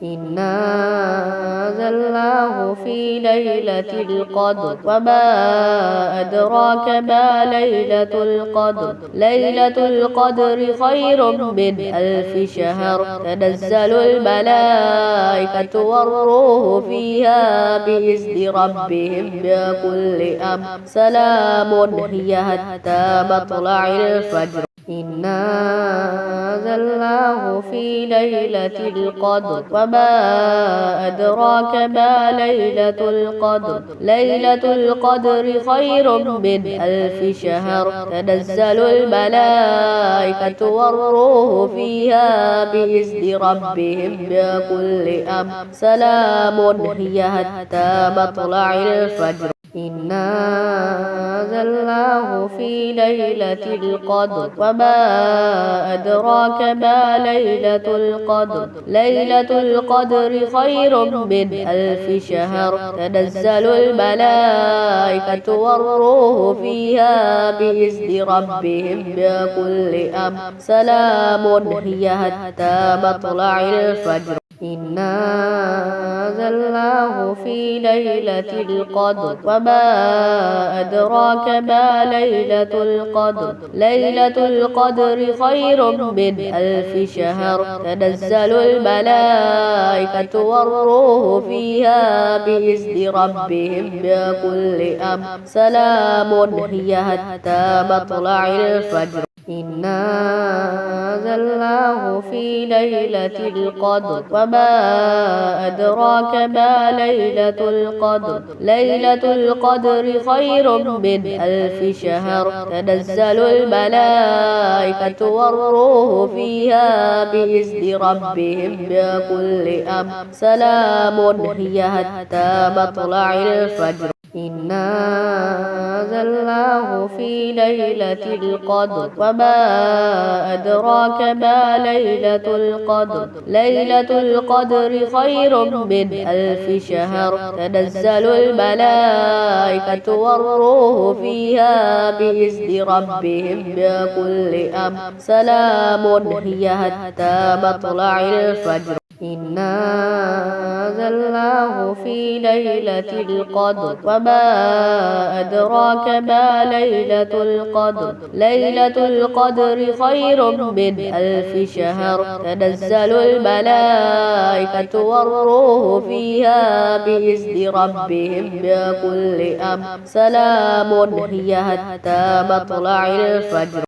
إنا أنزلناه في ليلة القدر وما أدراك ما ليلة القدر ليلة القدر خير من 1000 شهر تنزل الملائكة والروح فيها بإذن ربهم من كل أمر سلام هي حتى مطلع الفجر إنا أنزلناه في ليلة القدر وما أدراك ما ليلة القدر ليلة القدر خير من 1000 شهر تنزل الملائكة والروح فيها بإذن ربهم من كل أمر سلام هي حتى مطلع الفجر إنا أنزلناه في ليلة القدر وما أدراك ما ليلة القدر ليلة القدر خير من 1000 شهر تنزل الملائكة والروح فيها بإذن ربهم من كل أمر سلام هي حتى مطلع الفجر إنا أنزلناه في ليلة القدر وما أدراك ما ليلة القدر ليلة القدر خير من 1000 شهر تنزل الملائكة والروح فيها بإذن ربهم من كل أمر سلام هي حتى مطلع الفجر إنا أنزلناه في ليلة القدر وما أدراك ما ليلة القدر ليلة القدر خير من 1000 شهر تنزل الملائكة والروح فيها بإذن ربهم من كل أمر سلام هي حتى مطلع الفجر إنا أنزلناه في ليلة القدر وما أدراك ما ليلة القدر ليلة القدر خير من 1000 شهر تنزل الملائكة والروح فيها بإذن ربهم من كل أمر سلام هي حتى مطلع الفجر إنا أنزلناه في ليلة القدر وما أدراك ما ليلة القدر ليلة القدر خير من 1000 شهر تنزل الملائكة والروح فيها بإذن ربهم من كل أمر سلام هي حتى مطلع الفجر